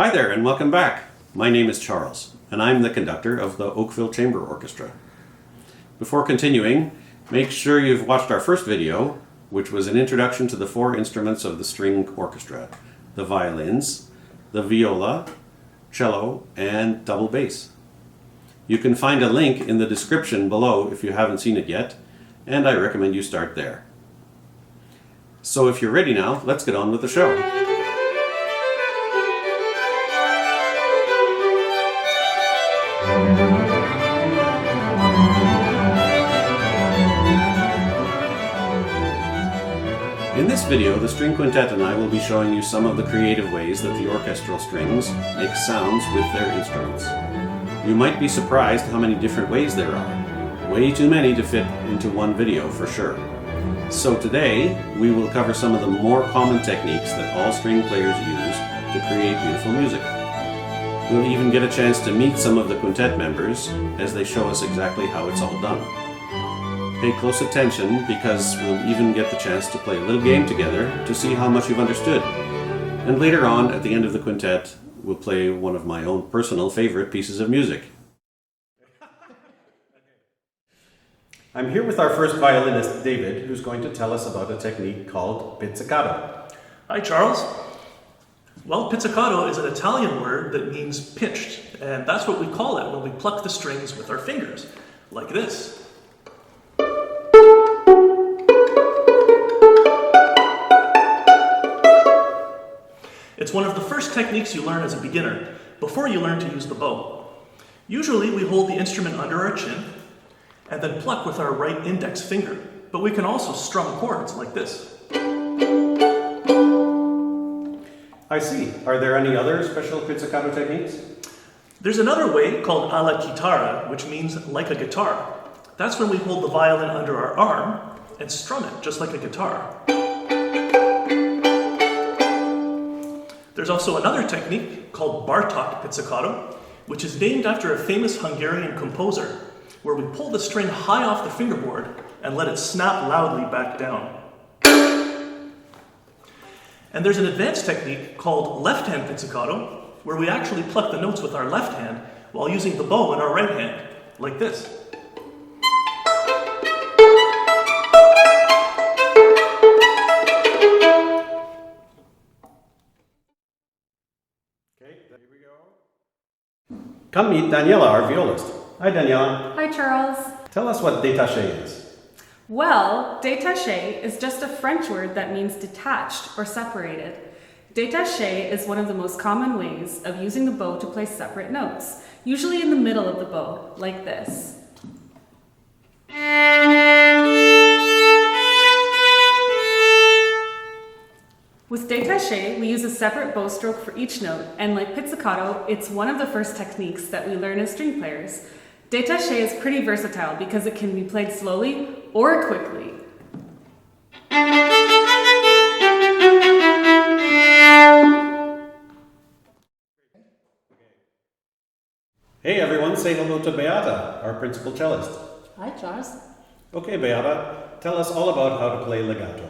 Hi there and welcome back. My name is Charles and I'm the conductor of the Oakville Chamber Orchestra. Before continuing, make sure you've watched our first video, which was an introduction to the four instruments of the string orchestra: the violins, the viola, cello, and double bass. You can find a link in the description below if you haven't seen it yet, and I recommend you start there. So if you're ready now, let's get on with the show. In this video, the String Quintet and I will be showing you some of the creative ways that the orchestral strings make sounds with their instruments. You might be surprised how many different ways there are. Way too many to fit into one video for sure. So today, we will cover some of the more common techniques that all string players use to create beautiful music. We'll even get a chance to meet some of the quintet members as they show us exactly how it's all done. Pay close attention because we'll even get the chance to play a little game together to see how much you've understood. And later on, at the end of the quintet, we'll play one of my own personal favorite pieces of music. I'm here with our first violinist, David, who's going to tell us about a technique called pizzicato. Hi, Charles. Well, pizzicato is an Italian word that means pinched, and that's what we call it when we pluck the strings with our fingers, like this. It's one of the first techniques you learn as a beginner, before you learn to use the bow. Usually we hold the instrument under our chin, and then pluck with our right index finger, but we can also strum chords like this. I see. Are there any other special pizzicato techniques? There's another way called alla chitarra, which means like a guitar. That's when we hold the violin under our arm and strum it just like a guitar. There's also another technique called Bartók pizzicato, which is named after a famous Hungarian composer, where we pull the string high off the fingerboard and let it snap loudly back down. And there's an advanced technique called left-hand pizzicato, where we actually pluck the notes with our left hand while using the bow in our right hand, like this. Okay, here we go. Come meet Daniela, our violist. Hi, Daniela. Hi, Charles. Tell us what détaché is. Well, détaché is just a French word that means detached or separated. Détaché is one of the most common ways of using the bow to play separate notes, usually in the middle of the bow, like this. With détaché, we use a separate bow stroke for each note, and like pizzicato, it's one of the first techniques that we learn as string players. Détaché is pretty versatile because it can be played slowly or quickly. Hey everyone, say hello to Beata, our principal cellist. Hi, Charles. Okay, Beata, tell us all about how to play legato.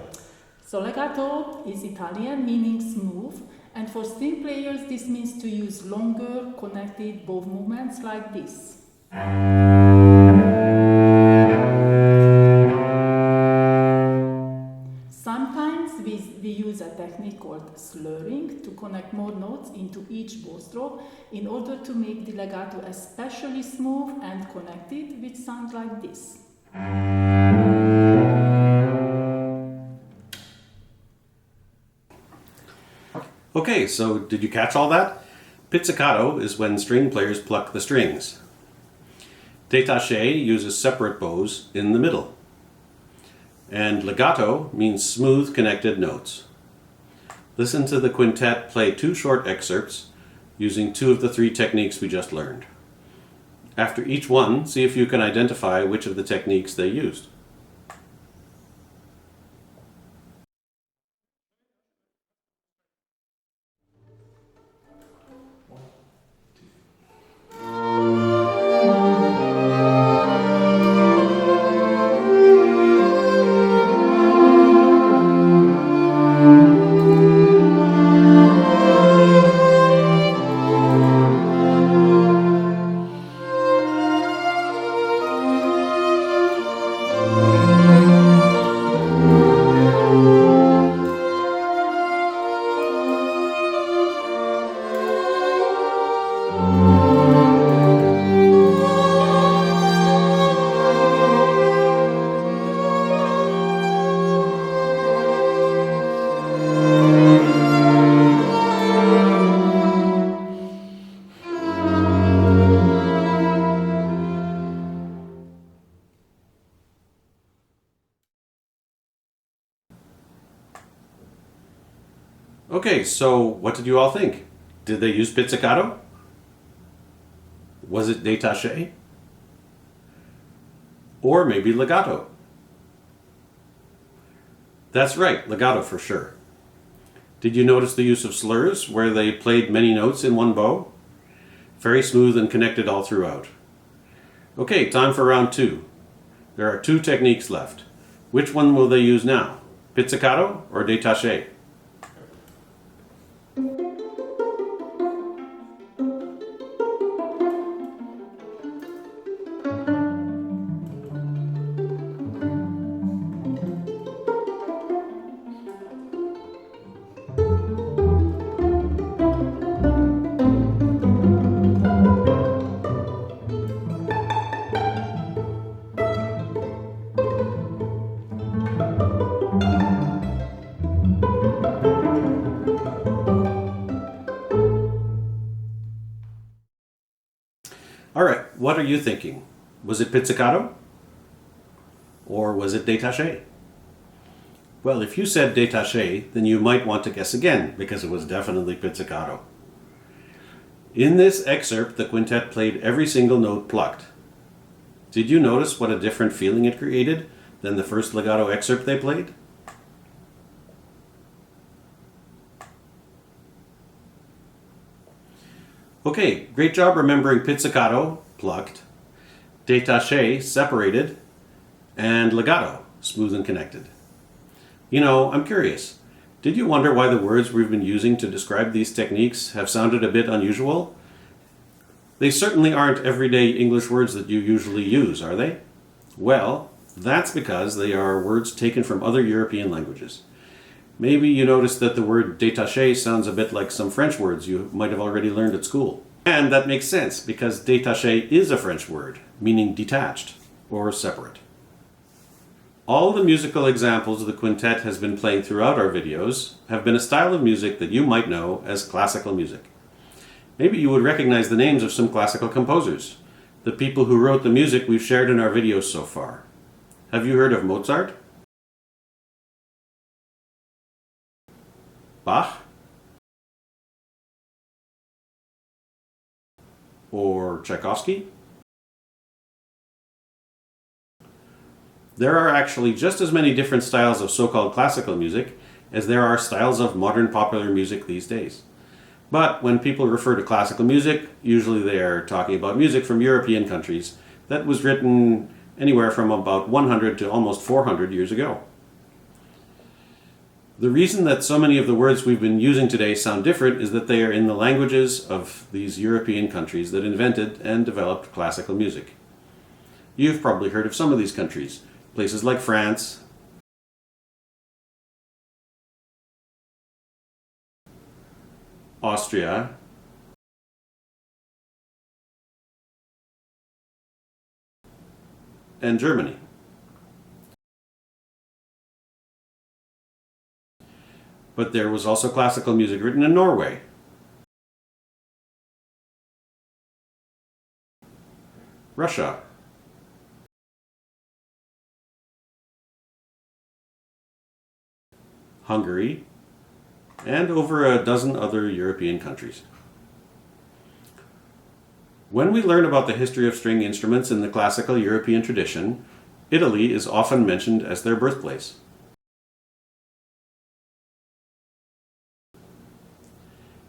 So legato is Italian meaning smooth, and for string players this means to use longer connected bow movements like this. Sometimes we use a technique called slurring to connect more notes into each bow stroke in order to make the legato especially smooth and connected, which sounds like this. Okay, so did you catch all that? Pizzicato is when string players pluck the strings. Détaché uses separate bows in the middle. And legato means smooth connected notes. Listen to the quintet play two short excerpts using two of the three techniques we just learned. After each one, see if you can identify which of the techniques they used. Okay, so what did you all think? Did they use pizzicato? Was it détaché? Or maybe legato? That's right, legato for sure. Did you notice the use of slurs, where they played many notes in one bow? Very smooth and connected all throughout. Okay, time for round 2. There are 2 techniques left. Which one will they use now? Pizzicato or détaché? All right, what are you thinking? Was it pizzicato? Or was it détaché? Well, if you said détaché, then you might want to guess again, because it was definitely pizzicato. In this excerpt, the quintet played every single note plucked. Did you notice what a different feeling it created than the first legato excerpt they played? Okay, great job remembering pizzicato, plucked, détaché, separated, and legato, smooth and connected. You know, I'm curious. Did you wonder why the words we've been using to describe these techniques have sounded a bit unusual? They certainly aren't everyday English words that you usually use, are they? Well, that's because they are words taken from other European languages. Maybe you noticed that the word détaché sounds a bit like some French words you might have already learned at school. And that makes sense, because détaché is a French word, meaning detached or separate. All the musical examples the quintet has been playing throughout our videos have been a style of music that you might know as classical music. Maybe you would recognize the names of some classical composers, the people who wrote the music we've shared in our videos so far. Have you heard of Mozart? Bach? Or Tchaikovsky? There are actually just as many different styles of so-called classical music as there are styles of modern popular music these days. But when people refer to classical music, usually they are talking about music from European countries that was written anywhere from about 100 to almost 400 years ago. The reason that so many of the words we've been using today sound different is that they are in the languages of these European countries that invented and developed classical music. You've probably heard of some of these countries, places like France, Austria, and Germany. But there was also classical music written in Norway, Russia, Hungary, and over a dozen other European countries. When we learn about the history of string instruments in the classical European tradition, Italy is often mentioned as their birthplace.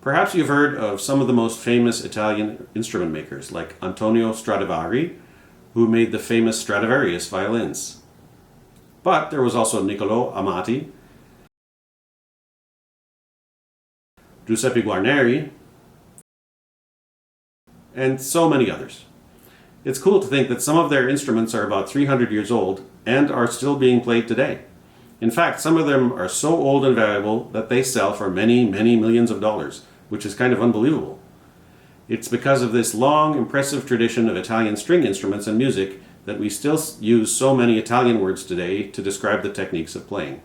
Perhaps you've heard of some of the most famous Italian instrument makers, like Antonio Stradivari, who made the famous Stradivarius violins. But there was also Niccolò Amati, Giuseppe Guarneri, and so many others. It's cool to think that some of their instruments are about 300 years old and are still being played today. In fact, some of them are so old and valuable that they sell for many, many millions of dollars, which is kind of unbelievable. It's because of this long, impressive tradition of Italian string instruments and music that we still use so many Italian words today to describe the techniques of playing.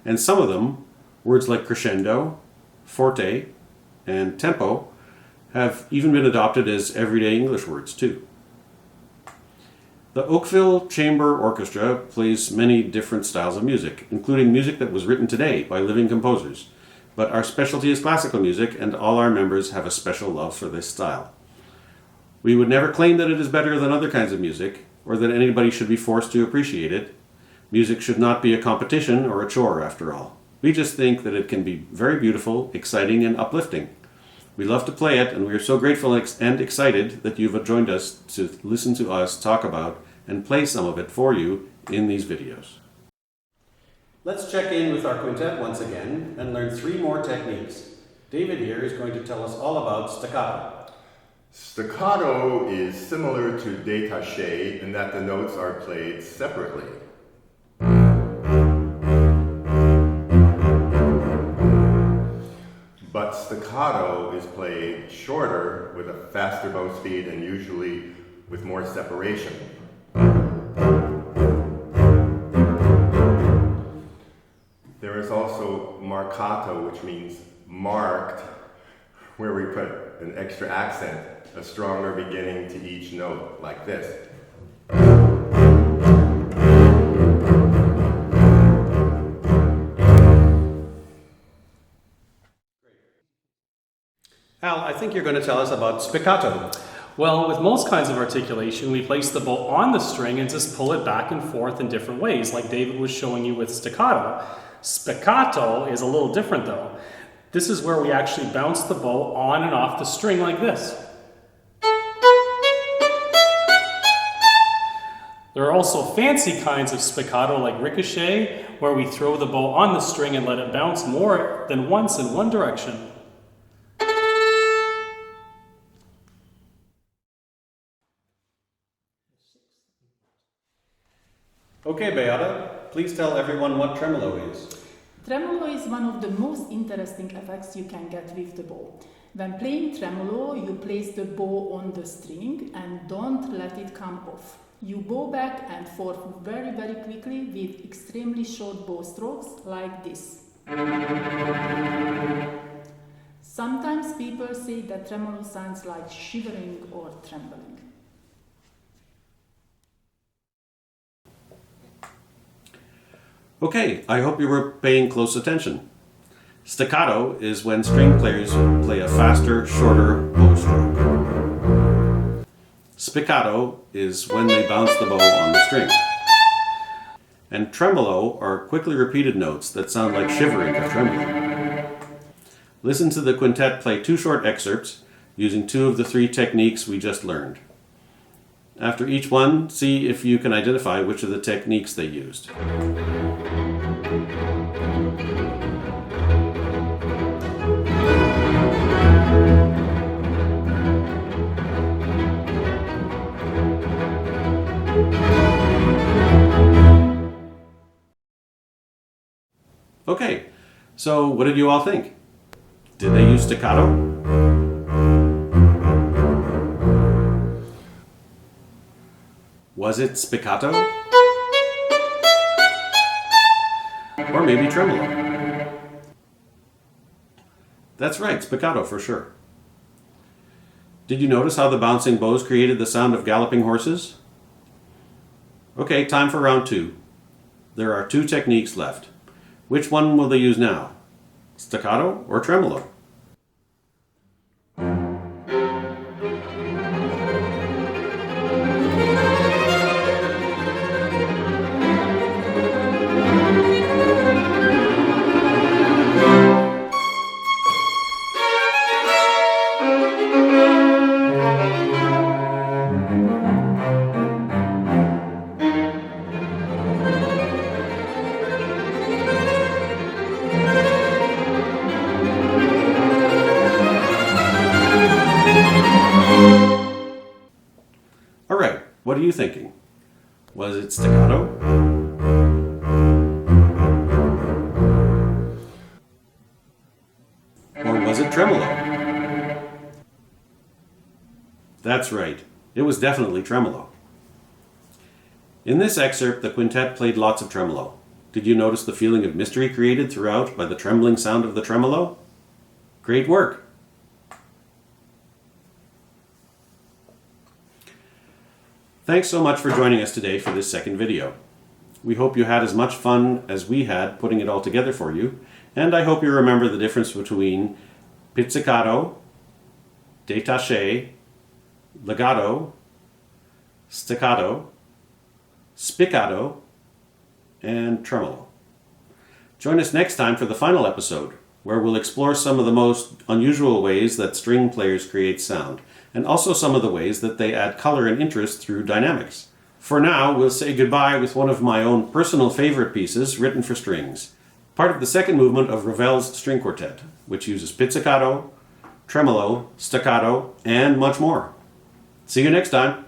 And some of them, words like crescendo, forte, and tempo, have even been adopted as everyday English words too. The Oakville Chamber Orchestra plays many different styles of music, including music that was written today by living composers. but our specialty is classical music, and all our members have a special love for this style. We would never claim that it is better than other kinds of music, or that anybody should be forced to appreciate it. Music should not be a competition or a chore, after all. We just think that it can be very beautiful, exciting, and uplifting. We love to play it, and we are so grateful and excited that you've joined us to listen to us talk about and play some of it for you in these videos. Let's check in with our quintet once again and learn 3 more techniques. David here is going to tell us all about staccato. Staccato is similar to détaché in that the notes are played separately. But staccato is played shorter with a faster bow speed and usually with more separation. There is also marcato, which means marked, where we put an extra accent, a stronger beginning to each note, like this. Al, I think you're going to tell us about spiccato. Well, with most kinds of articulation, we place the bow on the string and just pull it back and forth in different ways, like David was showing you with staccato. Spiccato is a little different though. This is where we actually bounce the bow on and off the string like this. There are also fancy kinds of spiccato like ricochet, where we throw the bow on the string and let it bounce more than once in one direction. Okay, Beata, please tell everyone what tremolo is. Tremolo is one of the most interesting effects you can get with the bow. When playing tremolo, you place the bow on the string and don't let it come off. You bow back and forth very, very quickly with extremely short bow strokes like this. Sometimes people say that tremolo sounds like shivering or trembling. Okay, I hope you were paying close attention. Staccato is when string players play a faster, shorter bow stroke. Spiccato is when they bounce the bow on the string. And tremolo are quickly repeated notes that sound like shivering or trembling. Listen to the quintet play 2 short excerpts using 2 of the 3 techniques we just learned. After each one, see if you can identify which of the techniques they used. Okay, so what did you all think? Did they use staccato? Was it spiccato? Or maybe tremolo? That's right, spiccato for sure. Did you notice how the bouncing bows created the sound of galloping horses? Okay, time for round 2. There are 2 techniques left. Which one will they use now? Staccato or tremolo? Alright, what are you thinking? Was it staccato? Or was it tremolo? That's right, it was definitely tremolo. In this excerpt, the quintet played lots of tremolo. Did you notice the feeling of mystery created throughout by the trembling sound of the tremolo? Great work! Thanks so much for joining us today for this second video. We hope you had as much fun as we had putting it all together for you, and I hope you remember the difference between pizzicato, détaché, legato, staccato, spiccato, and tremolo. Join us next time for the final episode, where we'll explore some of the most unusual ways that string players create sound, and also some of the ways that they add color and interest through dynamics. For now, we'll say goodbye with one of my own personal favorite pieces written for strings, part of the second movement of Ravel's string quartet, which uses pizzicato, tremolo, staccato, and much more. See you next time.